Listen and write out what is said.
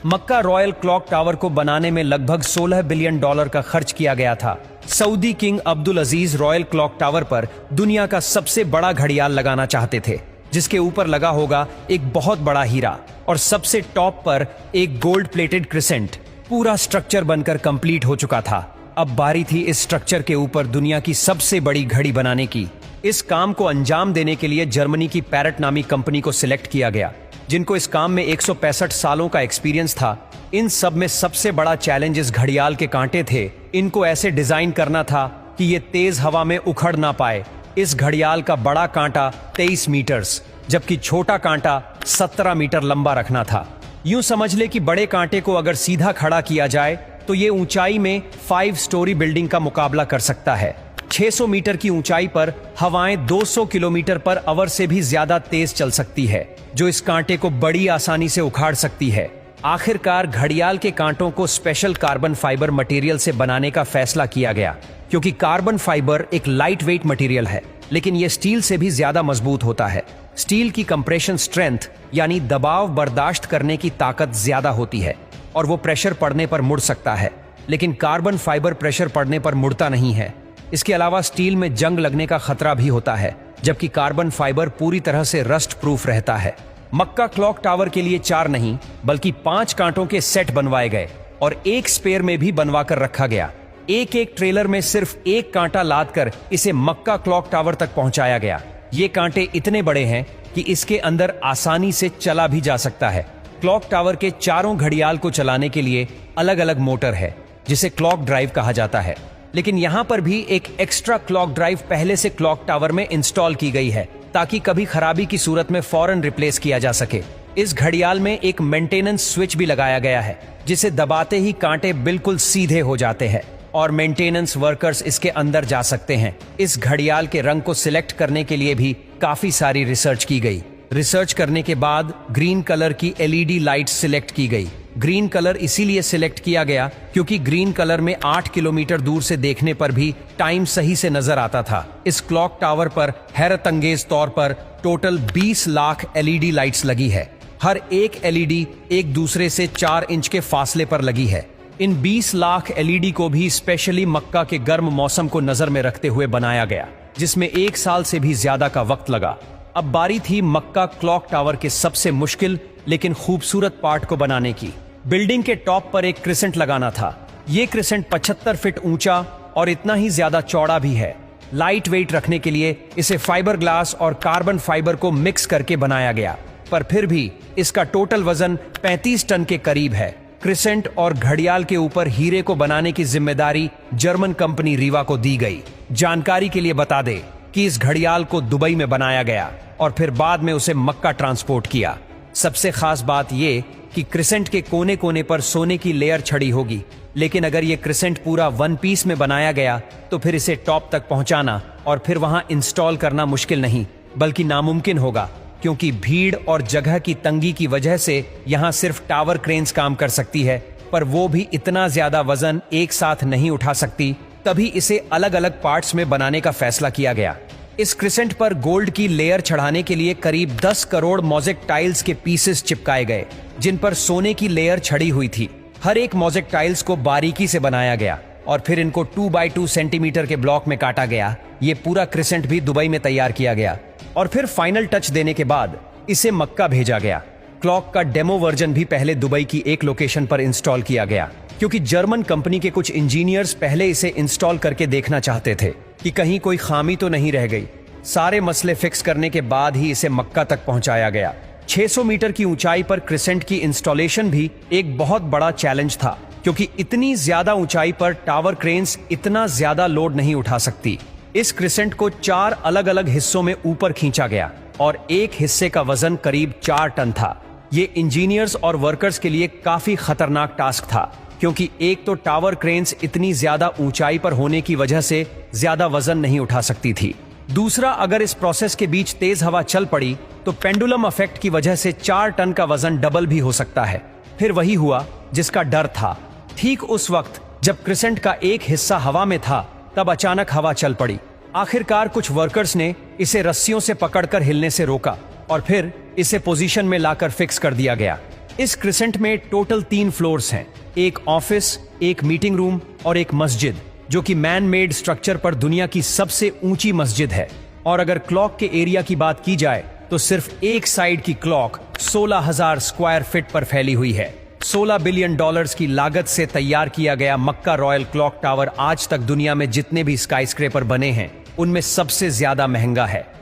मक्का royal clock tower को बनाने में लगभग $16 बिलियन का खर्च किया गया था। सऊदी किंग अब्दुल अजीज रॉयल क्लॉक टावर पर दुनिया का सबसे बड़ा घड़ियाल लगाना चाहते थे, जिसके ऊपर लगा होगा एक बहुत बड़ा हीरा और सबसे टॉप पर एक गोल्ड प्लेटेड क्रिसेंट। पूरा स्ट्रक्चर बनकर कंप्लीट हो चुका था। अब बारी थी इस स्ट्रक्चर के ऊपर दुनिया की सबसे बड़ी घड़ी बनाने की। इस काम को अंजाम देने के लिए जर्मनी की पैरेट नामी कंपनी को सिलेक्ट किया गया, जिनको इस काम में 165 सालों का एक्सपीरियंस था। इन सब में सबसे बड़ा चैलेंज इस घड़ियाल के कांटे थे। इनको ऐसे डिजाइन करना था कि ये तेज हवा में उखड़ ना पाए। इस घड़ियाल का बड़ा कांटा 23 मीटर्स जबकि छोटा कांटा 17 मीटर लंबा रखना था। यूं समझ ले कि बड़े कांटे को अगर सीधा खड़ा किया जाए तो ये ऊंचाई में 5 स्टोरी बिल्डिंग का मुकाबला कर सकता है। 600 मीटर की ऊंचाई पर हवाएं 200 किलोमीटर पर आवर से भी ज्यादा तेज चल सकती है, जो इस कांटे को बड़ी आसानी से उखाड़ सकती है। आखिरकार घड़ियाल के कांटों को स्पेशल कार्बन फाइबर मटेरियल से बनाने का फैसला किया गया, क्योंकि कार्बन फाइबर एक लाइट वेट मटेरियल है, लेकिन यह स्टील से भी ज्यादा मजबूत होता है। स्टील की कंप्रेशन स्ट्रेंथ यानी दबाव बर्दाश्त करने की ताकत ज्यादा होती है और वो प्रेशर पड़ने पर मुड़ सकता है, लेकिन कार्बन फाइबर प्रेशर पड़ने पर मुड़ता नहीं है। इसके अलावा स्टील में जंग लगने का खतरा भी होता है, जबकि कार्बन फाइबर पूरी तरह से रस्ट प्रूफ रहता है। मक्का क्लॉक टावर के लिए 4 नहीं बल्कि 5 कांटों के सेट बनवाए गए और एक स्पेयर में भी बनवा कर रखा गया। एक एक ट्रेलर में सिर्फ एक कांटा लाद कर इसे मक्का क्लॉक टावर तक पहुंचाया गया। ये कांटे इतने बड़े हैं कि इसके अंदर आसानी से चला भी जा सकता है। क्लॉक टावर के चारों घड़ियाल को चलाने के लिए अलग अलग मोटर है, जिसे क्लॉक ड्राइव कहा जाता है, लेकिन यहां पर भी एक एक्स्ट्रा क्लॉक ड्राइव पहले से क्लॉक टावर में इंस्टॉल की गई है, ताकि कभी खराबी की सूरत में फौरन रिप्लेस किया जा सके। इस घड़ियाल में एक मेंटेनेंस स्विच भी लगाया गया है, जिसे दबाते ही कांटे बिल्कुल सीधे हो जाते हैं और मेंटेनेंस वर्कर्स इसके अंदर जा सकते हैं। इस घड़ियाल के रंग को सिलेक्ट करने के लिए भी काफी सारी रिसर्च की गई। रिसर्च करने के बाद ग्रीन कलर की LED लाइट सिलेक्ट की गई। ग्रीन कलर इसीलिए सिलेक्ट किया गया क्योंकि ग्रीन कलर में 8 किलोमीटर दूर से देखने पर भी टाइम सही से नजर आता था। इस क्लॉक टावर पर हैरतअंगेज तौर पर टोटल 20 लाख LED लाइट्स लगी है। हर एक LED एक दूसरे से 4 इंच के फासले पर लगी है। इन 20 लाख LED को भी स्पेशली मक्का के गर्म मौसम को नजर में रखते हुए बनाया गया, जिसमें 1 साल से भी ज्यादा का वक्त लगा। अब बारी थी मक्का क्लॉक टावर के सबसे मुश्किल लेकिन खूबसूरत पार्ट को बनाने की। बिल्डिंग के टॉप पर एक क्रिसेंट लगाना था। ये क्रिसेंट 75 फीट ऊंचा और इतना ही ज्यादा चौड़ा भी है। लाइट वेट रखने के लिए इसे फाइबर ग्लास और कार्बन फाइबर को मिक्स करके बनाया गया, पर फिर भी इसका टोटल वजन 35 टन के करीब है। क्रिसेंट और घड़ियाल के ऊपर हीरे को बनाने की जिम्मेदारी जर्मन कंपनी रीवा को दी गई। जानकारी के लिए बता दे कि इस घड़ियाल को दुबई में बनाया गया और फिर बाद में उसे मक्का ट्रांसपोर्ट किया। सबसे खास बात यह कि क्रिसेंट के कोने कोने पर सोने की लेयर छड़ी होगी, लेकिन अगर ये क्रिसेंट पूरा 1 पीस में बनाया गया तो फिर इसे टॉप तक पहुंचाना और फिर वहां इंस्टॉल करना मुश्किल नहीं बल्कि नामुमकिन होगा, क्योंकि भीड़ और जगह की तंगी की वजह से यहां सिर्फ टावर क्रेन्स काम कर सकती है, पर वो भी इतना ज्यादा वजन एक साथ नहीं उठा सकती। तभी इसे अलग अलग पार्ट्स में बनाने का फैसला किया गया। इस क्रिसेंट पर गोल्ड की लेयर चढ़ाने के लिए करीब 10 करोड़ मोज़ेक टाइल्स के पीसेस चिपकाए गए, जिन पर सोने की लेयर छड़ी हुई थी। हर एक मोज़ेक टाइल्स को बारीकी से बनाया गया और फिर इनको 2 बाई 2 सेंटीमीटर के ब्लॉक में काटा गया। ये पूरा क्रिसेंट भी दुबई में तैयार किया गया और फिर फाइनल टच देने के बाद इसे मक्का भेजा गया। क्लॉक का डेमो वर्जन भी पहले दुबई की एक लोकेशन पर इंस्टॉल किया गया, क्योंकि जर्मन कंपनी के कुछ इंजीनियर्स पहले इसे इंस्टॉल करके देखना चाहते थे कि कहीं कोई खामी तो नहीं रह गई। सारे मसले फिक्स करने के बाद ही इसे मक्का तक पहुंचाया गया। 600 मीटर की ऊंचाई पर क्रिसेंट की इंस्टॉलेशन भी एक बहुत बड़ा चैलेंज था, क्योंकि इतनी ज्यादा ऊंचाई पर टावर क्रेन्स इतना ज्यादा लोड नहीं उठा सकती। इस क्रिसेंट को 4 अलग अलग हिस्सों में ऊपर खींचा गया और एक हिस्से का वजन करीब 4 टन था। ये इंजीनियर्स और वर्कर्स के लिए काफी खतरनाक टास्क था, क्योंकि एक तो टावर क्रेन्स इतनी ज्यादा ऊंचाई पर होने की वजह से ज्यादा वजन नहीं उठा सकती थी। दूसरा, अगर इस प्रोसेस के बीच तेज हवा चल पड़ी तो पेंडुलम इफेक्ट की वजह से 4 टन का वजन डबल भी हो सकता है। फिर वही हुआ जिसका डर था। ठीक उस वक्त जब क्रिसेंट का एक हिस्सा हवा में था, तब अचानक हवा चल पड़ी। आखिरकार कुछ वर्कर्स ने इसे रस्सियों से पकड़कर हिलने से रोका और फिर इसे पोजीशन में लाकर फिक्स कर दिया गया। इस क्रिसेंट में टोटल 3 फ्लोर्स हैं, एक ऑफिस, एक मीटिंग रूम और एक मस्जिद, जो कि मैन मेड स्ट्रक्चर पर दुनिया की सबसे ऊंची मस्जिद है। और अगर क्लॉक के एरिया की बात की जाए तो सिर्फ एक साइड की क्लॉक 16,000 स्क्वायर फीट पर फैली हुई है। $16 बिलियन की लागत से तैयार किया गया मक्का रॉयल क्लॉक टावर आज तक दुनिया में जितने भी स्काईस्क्रेपर बने हैं उनमें सबसे ज्यादा महंगा है।